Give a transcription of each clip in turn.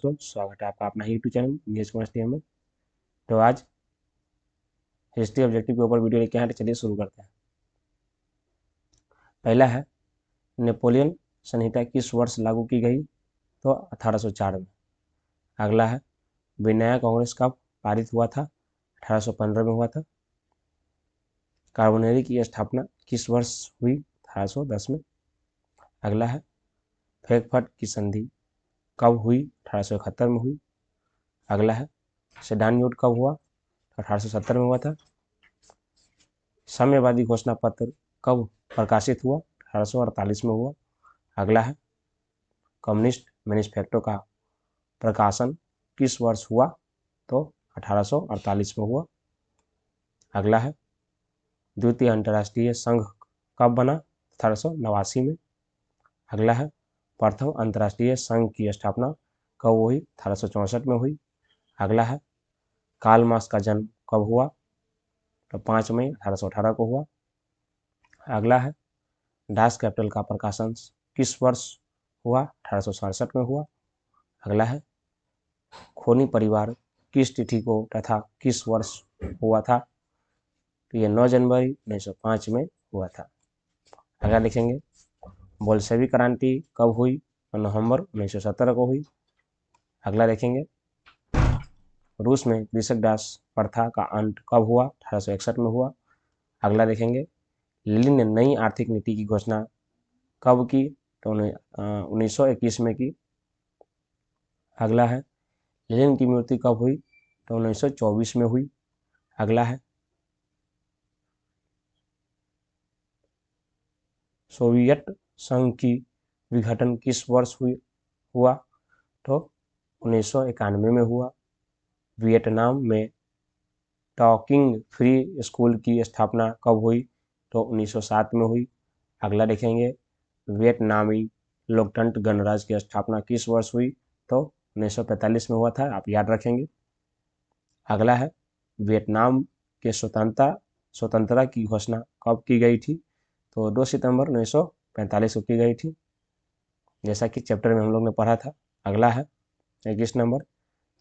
दोस्तों, स्वागत है आपका अपना यूट्यूब चैनल न्यूज कॉन्स्टेबल में। तो आज हिस्ट्री ऑब्जेक्टिव के ऊपर वीडियो लेके आए, तो चलिए शुरू करते हैं। पहला है, नेपोलियन संहिता किस वर्ष लागू की गई? तो 1804 में। अगला है, विनया कांग्रेस कब पारित हुआ था? 1815 में हुआ था। कार्बोनेरी की स्थापना किस वर्ष हुई? 1810 में। अगला है, फ्रैंकफर्ट की संधि कब हुई? 1871 में हुई। अगला है, सेडान युद्ध कब हुआ? 1870 में हुआ था। साम्यवादी घोषणा पत्र कब प्रकाशित हुआ? 1848 में हुआ। अगला है, कम्युनिस्ट मैनिफेस्टो का प्रकाशन किस वर्ष हुआ? तो 1848 में हुआ। अगला है, द्वितीय अंतर्राष्ट्रीय संघ कब बना? 1889 में। अगला है, प्रथम अंतर्राष्ट्रीय संघ की स्थापना कब हुई? 1864 में हुई। अगला है, कार्ल मार्क्स का जन्म कब हुआ? तो 5 मई 1818 को हुआ। अगला है, डास कैपिटल का प्रकाशन किस वर्ष हुआ? 1867 में हुआ। अगला है, खोनी परिवार किस तिथि को तथा किस वर्ष हुआ था? तो ये 9 जनवरी 1905 में हुआ था। अगला लिखेंगे, बोल्शेविक क्रांति कब हुई? नवंबर 1917 को हुई। अगला देखेंगे, रूस में कृषक दास प्रथा का अंत कब हुआ? 1861 में हुआ। अगला देखेंगे, लेनिन ने नई आर्थिक नीति की घोषणा कब की? तो 1921 में की। अगला है, लेनिन की मृत्यु कब हुई? तो 1924 में हुई। अगला है, सोवियत संघ की विघटन किस वर्ष हुआ? तो 1991 में हुआ। वियतनाम में टॉकिंग फ्री स्कूल की स्थापना कब हुई? तो 1907 में हुई। अगला देखेंगे, वियतनामी लोकतंत्र गणराज्य की स्थापना किस वर्ष हुई? तो 1945 में हुआ था, आप याद रखेंगे। अगला है, वियतनाम के स्वतंत्रता की घोषणा कब की गई थी? तो 2 सितंबर 1945 को की गई थी, जैसा कि चैप्टर में हम लोग ने पढ़ा था। अगला है 21 नंबर,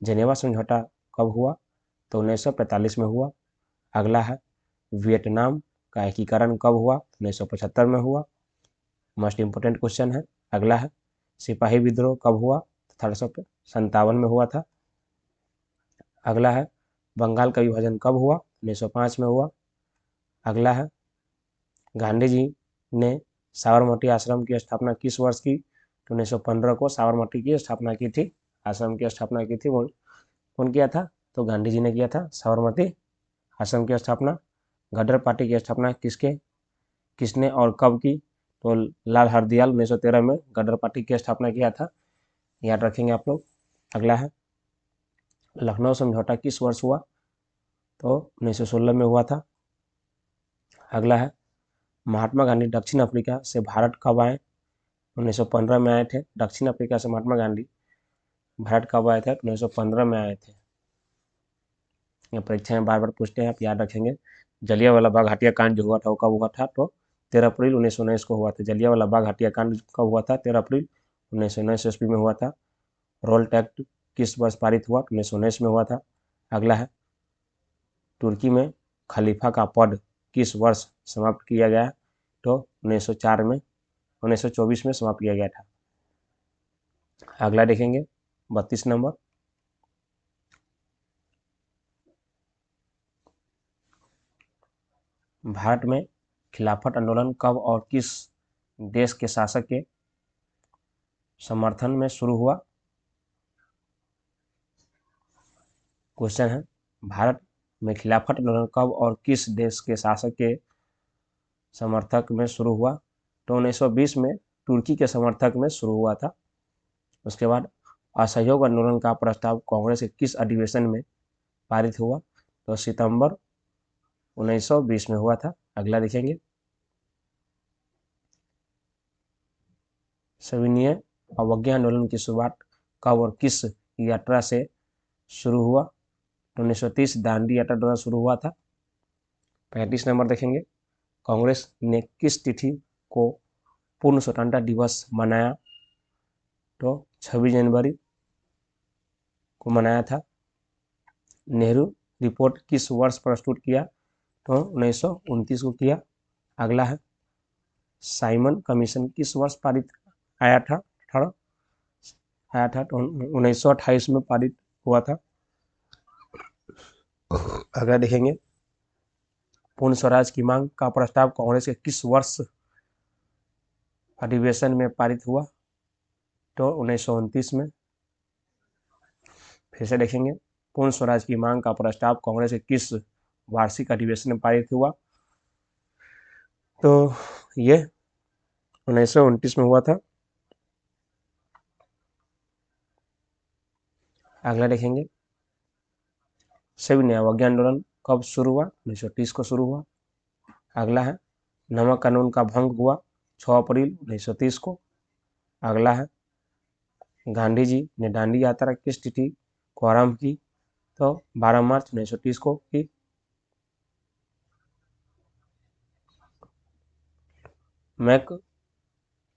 जेनेवा समझौता कब हुआ? तो 1945 में हुआ। अगला है, वियतनाम का एकीकरण कब हुआ? 1975 में हुआ। मोस्ट इम्पोर्टेंट क्वेश्चन है। अगला है, सिपाही विद्रोह कब हुआ? 1857 में हुआ था। अगला है, बंगाल का विभाजन कब हुआ? 1905 में हुआ। अगला है, गांधी जी ने साबरमती आश्रम की स्थापना किस वर्ष की? तो 1915 को साबरमती की स्थापना की थी, आश्रम की स्थापना की थी। कौन किया था? तो गांधी जी ने किया था साबरमती आश्रम की स्थापना। गदर पार्टी की स्थापना किसने और कब की? तो लाल हरदयाल 1913 में गदर पार्टी की स्थापना किया था, याद रखेंगे आप लोग। अगला है, लखनऊ समझौता किस वर्ष हुआ? तो 1916 में हुआ था। अगला है, महात्मा गांधी दक्षिण अफ्रीका से भारत कब आए? 1915 में आए थे। दक्षिण अफ्रीका से महात्मा गांधी भारत कब आए थे? 1915 में आए थे। ये परीक्षा में बार बार पूछते हैं, आप याद रखेंगे। जलियांवाला बाग हत्याकांड जो हुआ था वो कब हुआ था? तो 13 अप्रैल 1919 को हुआ था। जलियांवाला बाग हत्याकांड कब हुआ था? 13 अप्रैल 1919 ईस्वी में हुआ था। रोल एक्ट किस वर्ष पारित हुआ? 1919 में हुआ था। अगला है, तुर्की में खलीफा का पद किस वर्ष समाप्त किया गया? तो 1904 में 1924 में समाप्त किया गया था। अगला देखेंगे 32 नंबर, भारत में खिलाफत आंदोलन कब और किस देश के शासक के समर्थन में शुरू हुआ? क्वेश्चन है, भारत में खिलाफत आंदोलन कब और किस देश के शासक के समर्थक में शुरू हुआ? तो 1920 में तुर्की के समर्थक में शुरू हुआ था। उसके बाद असहयोग आंदोलन का प्रस्ताव कांग्रेस के किस अधिवेशन में पारित हुआ? तो सितंबर 1920 में हुआ था। अगला देखेंगे, सविनय अवज्ञा आंदोलन की शुरुआत कब और किस यात्रा से शुरू हुआ? तो 1930 दांडी यात्रा द्वारा शुरू हुआ था। 35 नंबर देखेंगे, कांग्रेस ने किस तिथि को पूर्ण स्वतंत्रता दिवस मनाया? तो 26 जनवरी को मनाया था। नेहरू रिपोर्ट किस वर्ष प्रस्तुत किया? तो 1929 को किया। अगला है साइमन कमीशन किस वर्ष पारित आया था? तो 1928 में पारित हुआ था। अगला देखेंगे पूर्ण स्वराज की मांग का प्रस्ताव कांग्रेस के किस वर्ष अधिवेशन में पारित हुआ? तो 1929 में। फिर से देखेंगे पूर्ण स्वराज की मांग का प्रस्ताव कांग्रेस के किस वार्षिक अधिवेशन में पारित हुआ? तो ये 1929 में हुआ था। अगला देखेंगे सविनय अवज्ञा आंदोलन कब शुरू हुआ? 1930 को शुरू हुआ। अगला है नमक कानून का भंग हुआ 6 अप्रैल 1930 को। अगला है गांधी जी ने दांडी यात्रा किस तिथि को आरंभ की? तो 12 मार्च 1930 को की।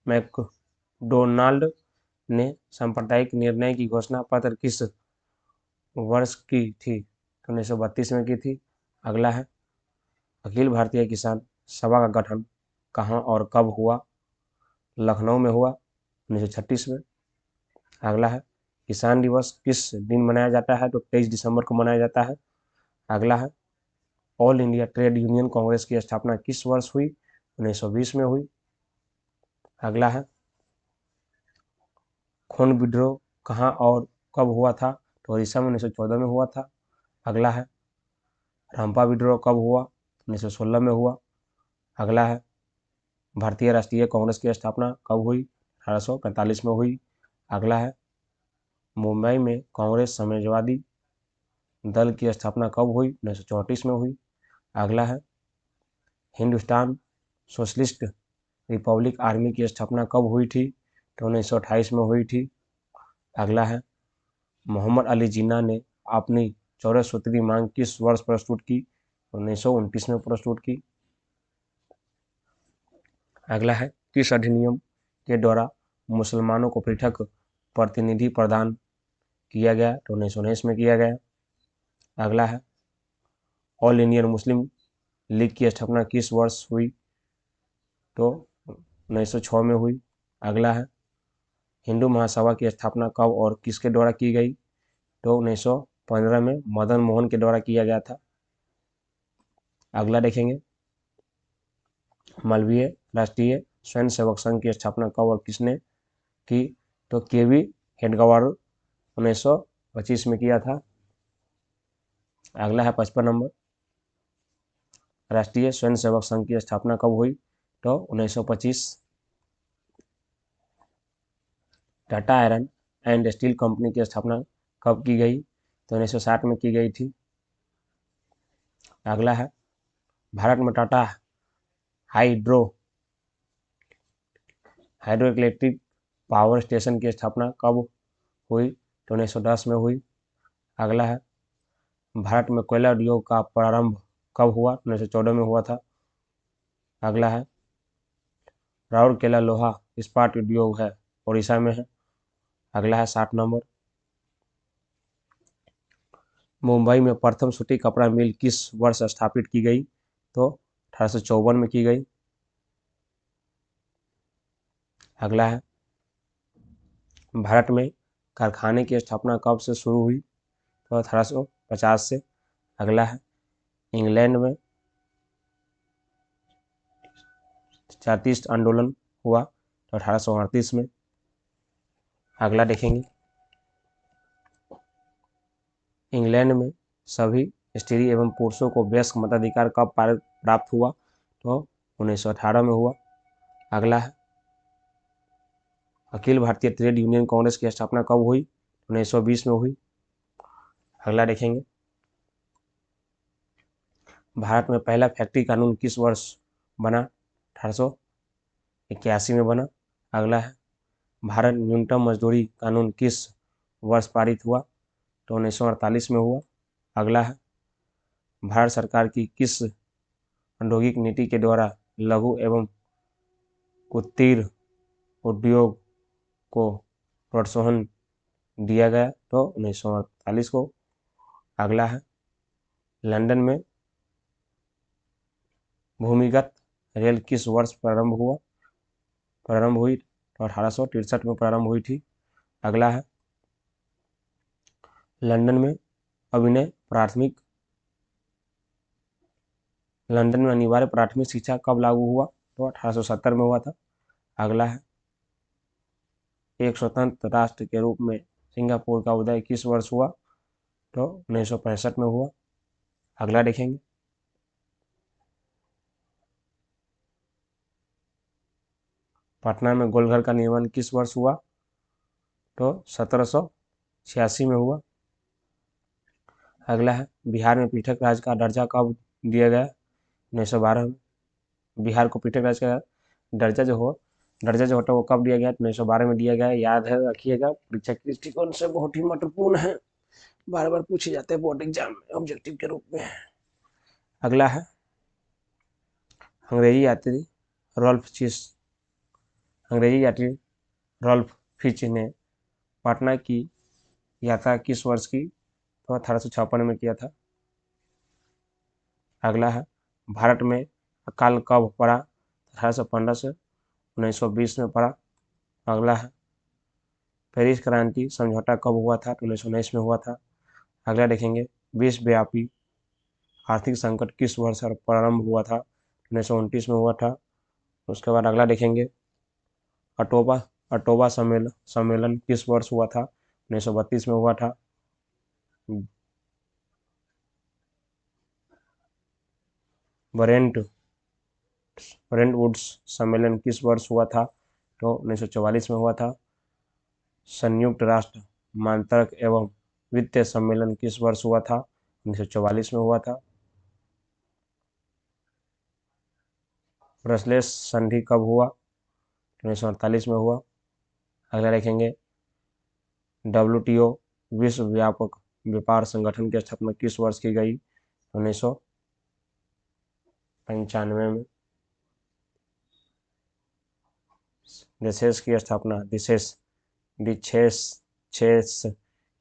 मैकडोनाल्ड ने सांप्रदायिक निर्णय की घोषणा पत्र किस वर्ष की थी? तो 1932 में की थी। अगला है अखिल भारतीय किसान सभा का गठन कहाँ और कब हुआ? लखनऊ में हुआ 1936 में। अगला है किसान दिवस किस दिन मनाया जाता है? तो 23 दिसंबर को मनाया जाता है। अगला है all India trade union Congress की स्थापना किस वर्ष हुई? 1920 में हुई। अगला है खून विद्रोह कहाँ और कब हुआ था? तो उड़ीसा में 1914 में हुआ था। अगला है रंपा विद्रोह कब हुआ? 1916 में हुआ। अगला है भारतीय राष्ट्रीय कांग्रेस की स्थापना कब हुई? 1845 में हुई। अगला है मुंबई में कांग्रेस समाजवादी दल की स्थापना कब हुई? 1934 में हुई। अगला है हिंदुस्तान सोशलिस्ट रिपब्लिक आर्मी की स्थापना कब हुई थी? तो 1928 में हुई थी। अगला है मोहम्मद अली जिन्ना ने अपनी 14 सूत्री मांग किस वर्ष प्रस्तुत की? 1929 में प्रस्तुत की। अगला है किस अधिनियम के द्वारा मुसलमानों को पृथक प्रतिनिधि प्रदान किया गया? तो 1919 में किया गया। अगला है ऑल इंडियन मुस्लिम लीग की स्थापना किस वर्ष हुई? तो 1906 में हुई। अगला है हिंदू महासभा की स्थापना कब और किसके द्वारा की गई? तो 1915 में मदन मोहन के द्वारा किया गया था। अगला देखेंगे मालवीय राष्ट्रीय स्वयं सेवक संघ की स्थापना कब और किसने की? तो केवी हेडगेवार 1925 में किया था। अगला है 55 नंबर राष्ट्रीय स्वयं सेवक संघ की स्थापना कब हुई? तो 1925। Tata iron and steel company की स्थापना कब की गई? तो 1960 में की गई थी। अगला है भारत में Tata hydro electric power station की स्थापना कब हुई? तो 1910 में हुई। अगला है भारत में कोयला उद्योग का प्रारंभ कब हुआ? 1914 में हुआ था। अगला है राउरकेला लोहा इस्पात उद्योग है उड़ीसा में है। अगला है 60 नंबर मुंबई में प्रथम सूती कपड़ा मिल किस वर्ष स्थापित की गई? तो 1854 में की गई। अगला है भारत में कारखाने की स्थापना कब से शुरू हुई? तो 1850 से। अगला है इंग्लैंड में चार्टिस्ट आंदोलन हुआ तो 1838 में। अगला देखेंगे इंग्लैंड में सभी स्त्री एवं पुरुषों को वयस्क मताधिकार कब प्राप्त हुआ? तो 1918 में हुआ। अगला है अखिल भारतीय ट्रेड यूनियन कांग्रेस की स्थापना कब हुई? 1920 में हुई। अगला देखेंगे भारत में पहला फैक्ट्री कानून किस वर्ष बना? 1881 में बना। अगला है भारत न्यूनतम मजदूरी कानून किस वर्ष पारित हुआ? तो 1948 में हुआ। अगला है भारत सरकार की किस औद्योगिक नीति के द्वारा लघु एवं कुटीर उद्योग को प्रोत्साहन दिया गया? तो 1948 को। अगला है, लंदन में भूमिगत रेल किस वर्ष प्रारंभ हुई? तो 1863 में प्रारंभ हुई थी। अगला है, लंदन में अनिवार्य प्राथमिक शिक्षा कब लागू हुआ? तो 1870 में हुआ था। अगला है, एक स्वतंत्र राष्ट्र के रूप में सिंगापुर का उदय किस वर्ष हुआ? तो 1965 में हुआ। अगला देखेंगे, पटना में गोलघर का निर्माण किस वर्ष हुआ? तो 1786 में हुआ। अगला है, बिहार में पृथक राज्य का दर्जा कब दिया गया? 1912 में। बिहार को पृथक राज्य का दर्जा जो होता है वो कब दिया गया? 1912 में दिया गया। याद है, रखिएगा, परीक्षा के दृष्टिकोण से बहुत ही महत्वपूर्ण है, बार बार पूछे जाते हैं बोर्ड एग्जाम में ऑब्जेक्टिव के रूप में। अगला है, अंग्रेजी यात्री रॉल्फ फिच ने पटना की यात्रा किस वर्ष की? तो 1856 में किया था। अगला है, भारत में अकाल कब पड़ा? 1815 से 1920 में पड़ा। अगला है, पेरिस क्रांति समझौता कब हुआ था? 1919 में हुआ था। अगला देखेंगे, विश्वव्यापी आर्थिक संकट किस वर्ष प्रारंभ हुआ था? 1929 में हुआ था। उसके बाद अगला देखेंगे, अटोवा सम्मेलन किस वर्ष हुआ था? 1932 में हुआ था। ब्रेंट वुड्स सम्मेलन किस वर्ष हुआ था? तो 1944 में हुआ था। संयुक्त राष्ट्र मानक एवं वित्तीय सम्मेलन किस वर्ष हुआ था? 1944 में हुआ था। ब्रसलेस संधि कब हुआ? 1948 में हुआ। अगला देखेंगे, WTO विश्व व्यापक व्यापार संगठन की स्थापना किस वर्ष की गई? 1995 में। डिसेस की स्थापना की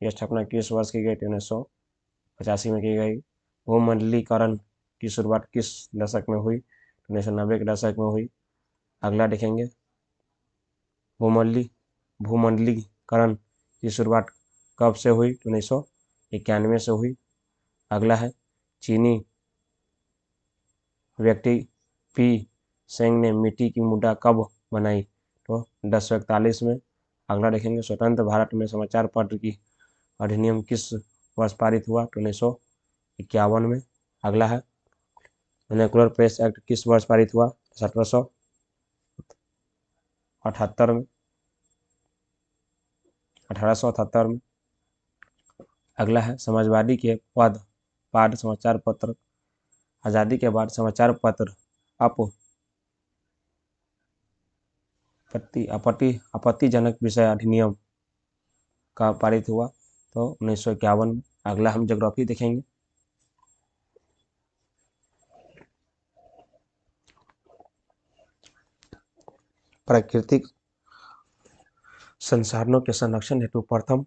स्थापना किस वर्ष की गई? 1985 में की गई। भूमंडलीकरण की शुरुआत किस दशक में हुई? 1990 के दशक में हुई। अगला देखेंगे, भूमंडलीकरण की शुरुआत कब से हुई? 1991 से हुई। अगला है, चीनी व्यक्ति पी सेंग ने मिट्टी की मुद्रा कब बनाई? तो 1041 में। अगला देखेंगे, स्वतंत्र भारत में समाचार पत्र की अधिनियम किस वर्ष पारित हुआ? तो 1951 में। अगला है, वर्नाक्युलर प्रेस एक्ट किस वर्ष पारित हुआ? 1878 में। 1878 में। अगला है, समाजवादी के बाद समाचार पत्र आज़ादी के बाद समाचार पत्र आपत्तिजनक विषय अधिनियम का पारित हुआ? तो 1951 में। अगला हम ज्योग्राफी देखेंगे। प्राकृतिक संसाधनों के संरक्षण हेतु प्रथम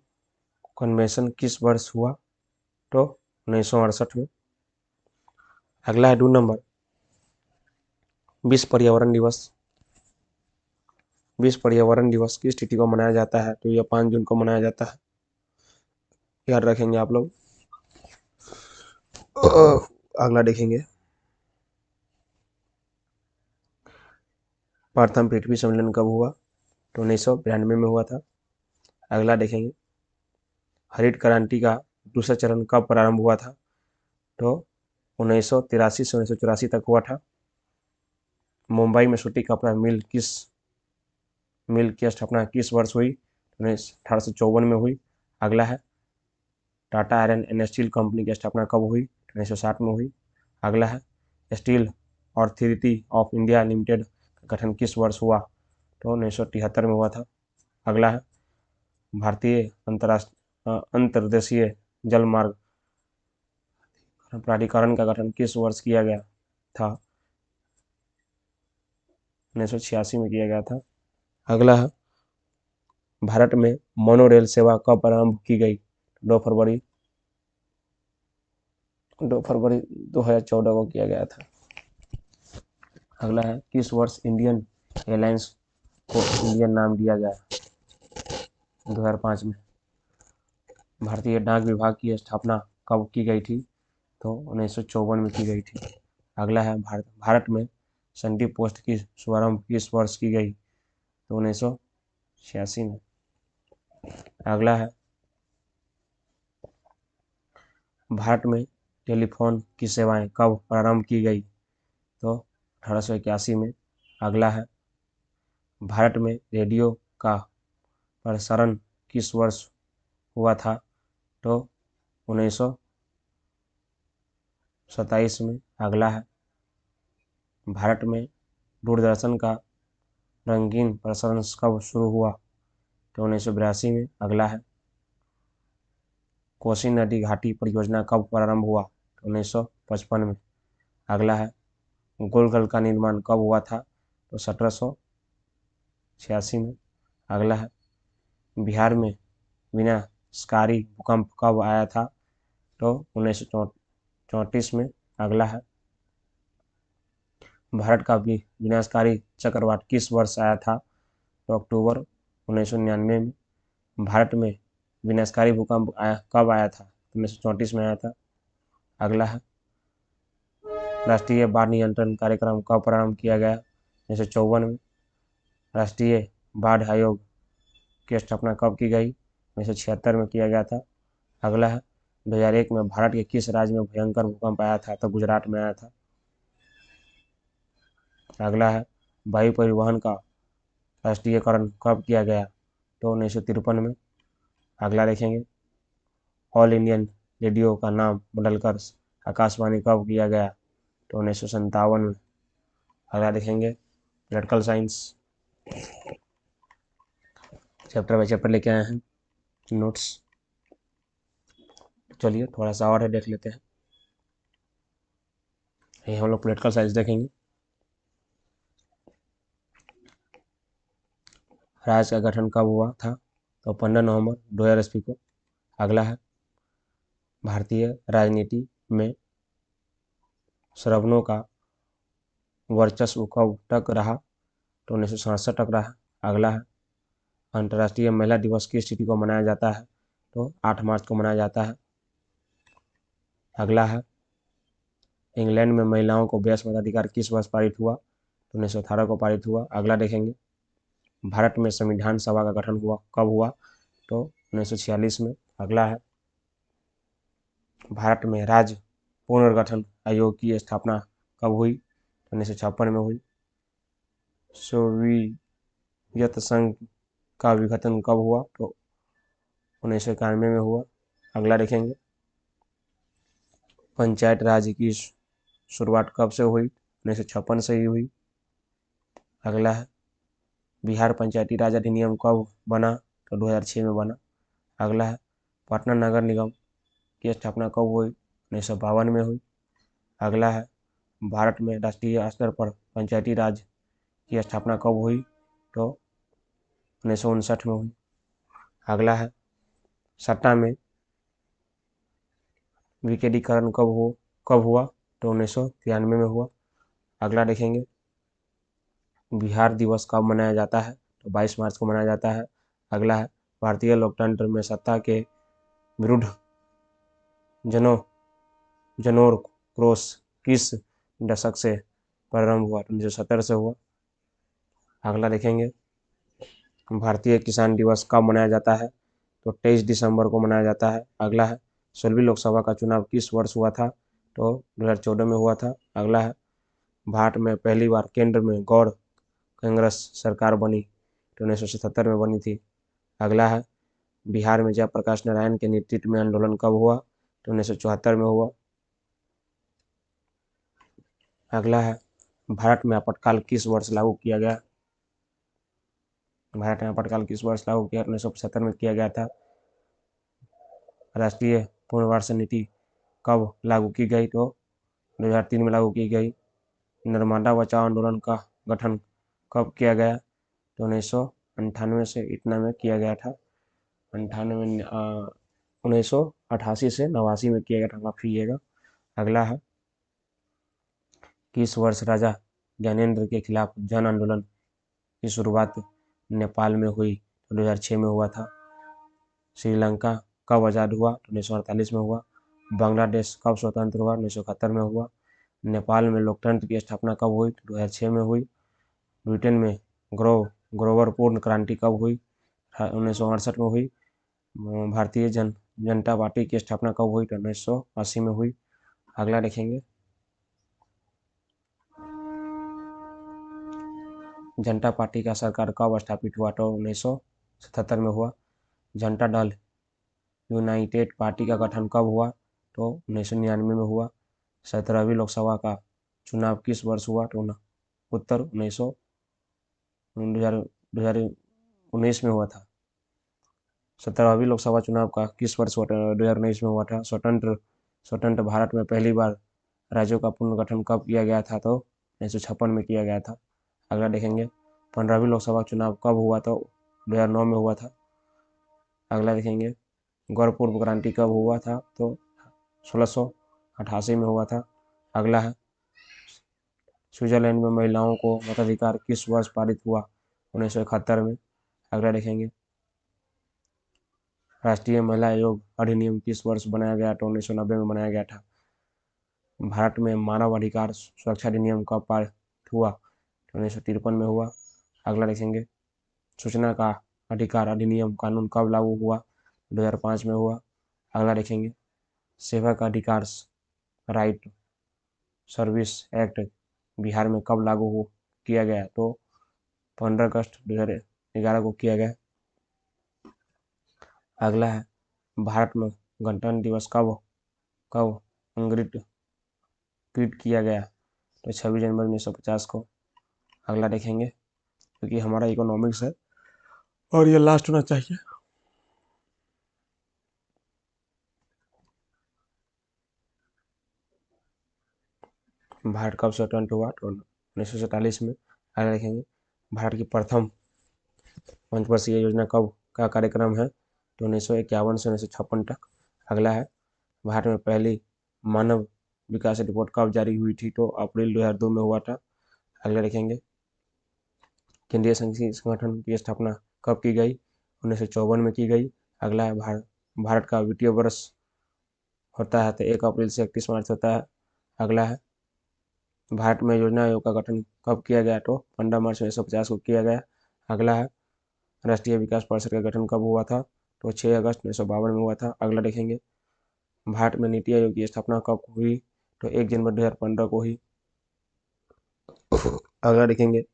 कन्वेंशन किस वर्ष हुआ? तो 1968 में। अगला है 2 नंबर, विश्व पर्यावरण दिवस किस तिथि को मनाया जाता है? तो यह 5 जून को मनाया जाता है, याद रखेंगे आप लोग। अगला देखेंगे, प्रथम पृथ्वी सम्मेलन कब हुआ? तो 1992 में हुआ था। अगला देखेंगे, हरित क्रांति का दूसरा चरण कब प्रारंभ हुआ था? तो 1983 से 1984 तक हुआ था। मुंबई में सूती कपड़ा मिल की स्थापना किस वर्ष हुई? 1854 में हुई। अगला है, Tata iron and steel company की स्थापना कब हुई? 1960 में हुई। अगला है, steel authority of India limited का गठन किस वर्ष हुआ? तो 1973 में हुआ था। अगला है, भारतीय अंतर्देशीय जल मार्ग प्राधिकरण का गठन किस वर्ष किया गया था? 1986 में किया गया था। अगला है, भारत में मोनोरेल सेवा कब प्रारंभ की गई? 2 फरवरी 2014 को किया गया था। अगला है, किस वर्ष इंडियन एयरलाइंस को इंडियन नाम दिया गया? 2005 में। भारतीय डाक विभाग की स्थापना कब की गई थी? तो 1954 में की गई थी। अगला है, भारत में संडी पोस्ट की शुभारंभ किस वर्ष की गई? तो 1986 में। अगला है, भारत में टेलीफोन की सेवाएं कब प्रारंभ की गई? तो 1881 में। अगला है, भारत में रेडियो का प्रसारण किस वर्ष हुआ था? तो 1927 में। अगला है, भारत में दूरदर्शन का रंगीन प्रसारण कब शुरू हुआ? तो 1982 में। अगला है, कोसी नदी घाटी परियोजना कब प्रारंभ हुआ? तो 1955 में। अगला है, गोलघर का निर्माण कब हुआ था? तो 1786 में। अगला है, बिहार में विनाशकारी भूकंप कब आया था? तो 1934 में। अगला है, भारत का विनाशकारी चक्रवात किस वर्ष आया था? तो अक्टूबर 1999 में। भारत में विनाशकारी भूकंप कब आया था? 1934 में आया था। अगला है, राष्ट्रीय बाढ़ नियंत्रण कार्यक्रम कब प्रारंभ किया गया? 1954 में। राष्ट्रीय बाढ़ आयोग की स्थापना कब की गई? 1976 में किया गया था। अगला है, 2001 में भारत के किस राज्य में भयंकर भूकंप आया था? तो गुजरात में आया था। अगला है, वायु परिवहन का राष्ट्रीयकरण कब किया गया? तो 1953 में। अगला देखेंगे, ऑल इंडियन रेडियो का नाम बदलकर आकाशवाणी कब किया गया? तो 1957 में। अगला देखेंगे, political science chapter by chapter लेके आए हैं नोट्स। चलिए थोड़ा सा और है, देख लेते हैं। ये हम लोग पॉलिटिकल साइंस देखेंगे। राज्य का गठन कब हुआ था? तो 15 नवंबर 2000 ईस्वी को। अगला है, भारतीय राजनीति में श्रवणों का वर्चस्व कब तक रहा? तो 1967 तक रहा। अगला है, अंतर्राष्ट्रीय महिला दिवस किस तिथि को मनाया जाता है? तो 8 मार्च को मनाया जाता है। अगला है, इंग्लैंड में महिलाओं को वयस्क मताधिकार किस वर्ष पारित हुआ? तो 1918 को पारित हुआ। अगला देखेंगे, भारत में संविधान सभा का गठन कब हुआ? तो 1946 में। अगला है, भारत में राज्य पुनर्गठन आयोग की स्थापना कब हुई? तो 1956 में हुई। सोवियत संघ का विघटन कब हुआ? तो 1991 में हुआ। अगला देखेंगे, पंचायत राज की शुरुआत कब से हुई? 1956 से ही हुई। अगला है, बिहार पंचायती राज अधिनियम कब बना? तो 2006 में बना। अगला है, पटना नगर निगम की स्थापना कब हुई? 1952 में हुई। अगला है, भारत में राष्ट्रीय स्तर पर पंचायती राज की स्थापना कब हुई? तो 1959 में हुई। अगला है, सत्ता में विकेंद्रीकरण कब हुआ? तो 1993 में हुआ। अगला देखेंगे, बिहार दिवस कब मनाया जाता है? तो 22 मार्च को मनाया जाता है। अगला है, भारतीय लोकतंत्र में सत्ता के विरुद्ध जनोक्रोश किस दशक से प्रारंभ हुआ? 1970 से हुआ। अगला देखेंगे, भारतीय किसान दिवस कब मनाया जाता है? तो 23 दिसंबर को मनाया जाता है। अगला है, 16वीं लोकसभा का चुनाव किस वर्ष हुआ था? तो 2014 में हुआ था। अगला है, भारत में पहली बार केंद्र में गौर कांग्रेस सरकार बनी तो 1977 में बनी थी। अगला है, बिहार में जयप्रकाश नारायण के नेतृत्व में आंदोलन कब हुआ? तो 1974 में हुआ। अगला है, भारत में आपातकाल किस वर्ष लागू किया गया? भारत में आपातकाल किस वर्ष लागू किया? 1975 में किया गया था। राष्ट्रीय पुनर्वास नीति कब लागू की गई? तो 2003 में लागू की गई। नर्मदा बचाओ आंदोलन का गठन कब किया गया? तो 98 से इतना में किया गया था। 98 1988 से 89 में किया गया था, माफ कीजिएगा। अगला है, किस वर्ष राजा ज्ञानेंद्र के खिलाफ जन आंदोलन की शुरुआत नेपाल में हुई? 2006 में हुआ था। श्रीलंका कब आज़ाद हुआ? 1948 में हुआ। बांग्लादेश कब स्वतंत्र हुआ? 1971 में हुआ। नेपाल में लोकतंत्र की स्थापना कब हुई? 2006 में हुई। ब्रिटेन में ग्रोवर पूर्ण क्रांति कब हुई? 1968 में हुई। भारतीय जनता पार्टी की स्थापना कब हुई? 1980 में हुई। अगला देखेंगे, जनता पार्टी का सरकार कब स्थापित हुआ? तो 1977 में हुआ। जनता दल यूनाइटेड पार्टी का गठन कब हुआ? तो 1999 में हुआ। 17वीं लोकसभा का चुनाव किस वर्ष हुआ? तो उत्तर 2019 में हुआ था। 17वीं लोकसभा चुनाव का किस वर्ष हुआ? 2019 में हुआ था। स्वतंत्र भारत में पहली बार राज्यों का पुनर्गठन कब किया गया था? तो 1956 में किया गया था। अगला देखेंगे, 15वीं लोकसभा चुनाव कब हुआ? तो 2009 में हुआ था। अगला देखेंगे, गौर पूर्व क्रांति कब हुआ था? तो 1688 में हुआ था। अगला है, स्विट्जरलैंड में महिलाओं को मताधिकार किस वर्ष पारित हुआ? 1971 में। अगला देखेंगे, राष्ट्रीय महिला आयोग अधिनियम किस वर्ष बनाया गया? तो 1990 में बनाया गया था। भारत में मानव अधिकार सुरक्षा अधिनियम कब पारित हुआ? 1953 में हुआ। अगला देखेंगे, सूचना का अधिकार अधिनियम कानून कब लागू हुआ? 2005 में हुआ। अगला देखेंगे, सेवा का अधिकार राइट सर्विस एक्ट बिहार में कब लागू किया गया? तो 15 अगस्त 2011 को किया गया। अगला है, भारत में गणतंत्र दिवस कब अंगीकृत किया गया? तो 26 जनवरी 1950 को। अगला देखेंगे, क्योंकि हमारा इकोनॉमिक्स है और ये लास्ट होना चाहिए। भारत कब स्वतंत्र हुआ? तो 1947 में। अगला देखेंगे, भारत की प्रथम पंचवर्षीय योजना कब का कार्यक्रम है? तो 1951 से 1956 तक। अगला है, भारत में पहली मानव विकास रिपोर्ट कब जारी हुई थी? तो अप्रैल 2002 में हुआ था। अगला देखेंगे, केंद्रीय संगठन की स्थापना कब की गई? 1954 में की गई। अगला है, भारत का वित्तीय वर्ष होता है तो 1 अप्रैल से 31 मार्च होता है। अगला है, भारत में योजना आयोग का गठन कब किया गया? तो 15 मार्च 1950 को किया गया। अगला है, राष्ट्रीय विकास परिषद का गठन कब हुआ था? तो 6 अगस्त 1952 में हुआ था। अगला देखेंगे, भारत में नीति आयोग की स्थापना कब हुई? तो 1 जनवरी 2015 को हुई। अगला देखेंगे,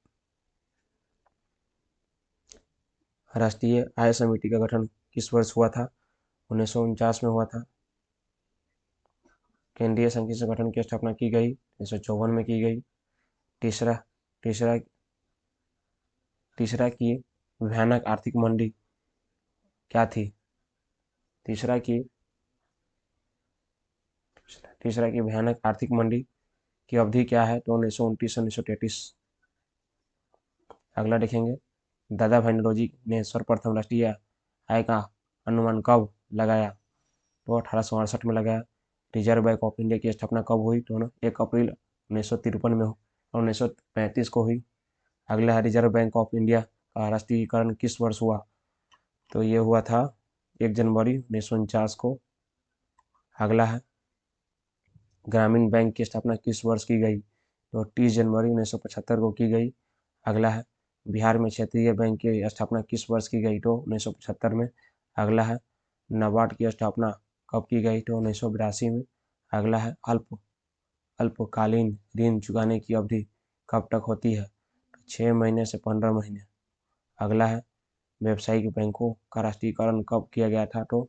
राष्ट्रीय आय समिति का गठन किस वर्ष हुआ था? 1949 में हुआ था। केंद्रीय संघीय संगठन की स्थापना की गई 1954 में की गई। तीसरा तीसरा तीसरा की भयानक आर्थिक मंदी क्या थी? तीसरा की भयानक आर्थिक मंदी की अवधि क्या है? तो 1929 से 1933। अगला देखेंगे, दादा भाई नौरोजी ने सर्वप्रथम राष्ट्रीय आय का अनुमान कब लगाया? तो 1868 में लगाया। रिजर्व बैंक ऑफ इंडिया की स्थापना कब हुई? तो 1 अप्रैल 1953 में 1935 को हुई। अगला है, रिजर्व बैंक ऑफ इंडिया का राष्ट्रीयकरण किस वर्ष हुआ? तो ये हुआ था 1 जनवरी 1949 को। अगला है, ग्रामीण बैंक की स्थापना किस वर्ष की गई? तो 30 जनवरी 1975 को की गई। अगला है, बिहार में क्षेत्रीय बैंक की स्थापना किस वर्ष की गई? तो 1975 में। अगला है, नाबार्ड की स्थापना कब की गई? तो 1982 में। अगला है, अल्पकालीन ऋण चुकाने की अवधि कब तक होती है? 6 महीने से 15 महीने। अगला है, व्यावसायिक बैंकों का राष्ट्रीयकरण कब किया गया था? तो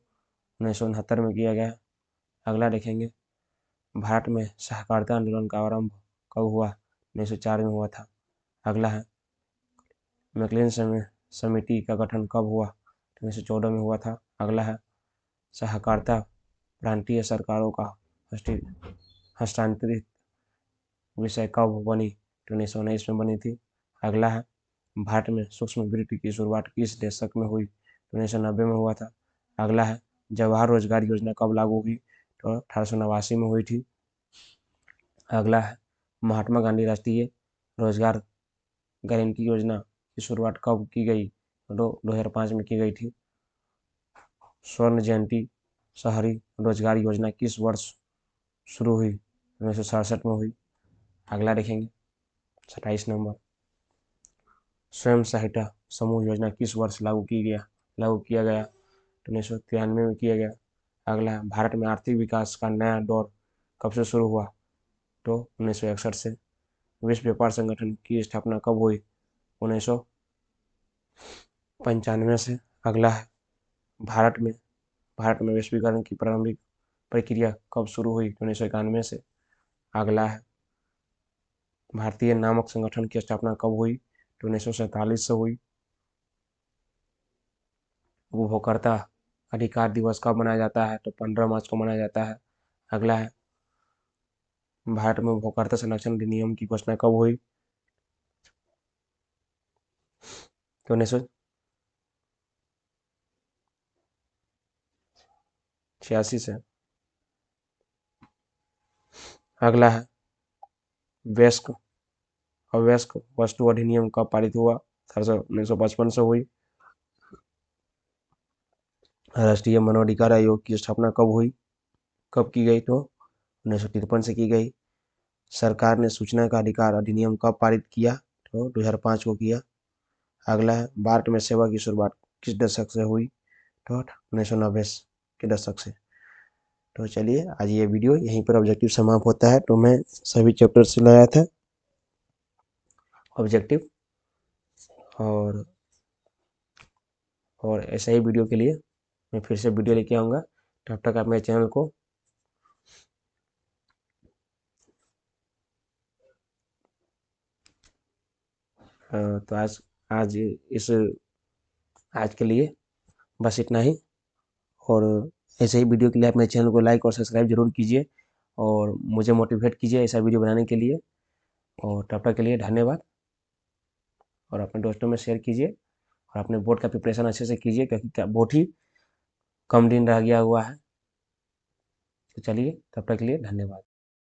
1969 में किया गया। अगला देखेंगे, भारत में सहकारिता आंदोलन का आरंभ कब हुआ? 1904 में हुआ था। अगला है, मैकलेन समिति का गठन कब हुआ? 1914 में हुआ था। अगला है, सहकारिता प्रांतीय सरकारों का हस्तांतरित विषय कब बनी? 1919 में बनी थी। अगला है, भारत में सूक्ष्म वित्त की शुरुआत किस दशक में हुई? 1990 में हुआ था। अगला है जवाहर रोजगार योजना कब लागू हुई? तो 1889 में हुई थी। अगला है महात्मा गांधी राष्ट्रीय रोजगार गारंटी योजना की शुरुआत कब की गई? तो 2005 में की गई थी। स्वर्ण जयंती शहरी रोजगार योजना किस वर्ष शुरू हुई? 1967 में हुई। अगला देखेंगे 27 नंबर, स्वयं सहायता समूह योजना किस वर्ष लागू किया गया? तो 1993 में किया गया। अगला भारत में आर्थिक विकास का नया दौर कब से शुरू हुआ? तो 1961 से। विश्व व्यापार संगठन की स्थापना कब हुई? 1995 से। अगला है भारत में वैश्वीकरण की प्रारंभिक प्रक्रिया कब शुरू हुई? 1991 से। अगला है भारतीय नामक संगठन की स्थापना कब हुई? तो 1947 से हुई। उपभोक्ता अधिकार दिवस कब मनाया जाता है? तो 15 मार्च को मनाया जाता है। अगला है भारत में उपभोक्ता संरक्षण अधिनियम की घोषणा कब हुई? तो 1986 से। अगला है अवयस्क वस्तु अधिनियम कब पारित हुआ? 1955 से हुई। राष्ट्रीय मानवाधिकार आयोग की स्थापना कब की गई? तो 1953 से की गई। सरकार ने सूचना का अधिकार अधिनियम कब पारित किया? तो 2005 को किया। अगला है भारत में सेवा की शुरुआत किस दशक से हुई? तो 1990 के दशक से। तो चलिए आज ये वीडियो यहीं पर ऑब्जेक्टिव समाप्त होता है। तो मैं सभी चैप्टर से लाया था ऑब्जेक्टिव, और ऐसा ही वीडियो के लिए मैं फिर से वीडियो लेके आऊँगा। तब तक आप मेरे चैनल को तो आज के लिए बस इतना ही। और ऐसे ही वीडियो के लिए आप मेरे चैनल को लाइक और सब्सक्राइब जरूर कीजिए और मुझे मोटिवेट कीजिए ऐसा वीडियो बनाने के लिए। और तब तक के लिए धन्यवाद। और अपने दोस्तों में शेयर कीजिए और अपने बोर्ड का प्रिपरेशन अच्छे से कीजिए क्योंकि बहुत ही कम दिन रह गया हुआ है। तो चलिए तब तक के लिए धन्यवाद।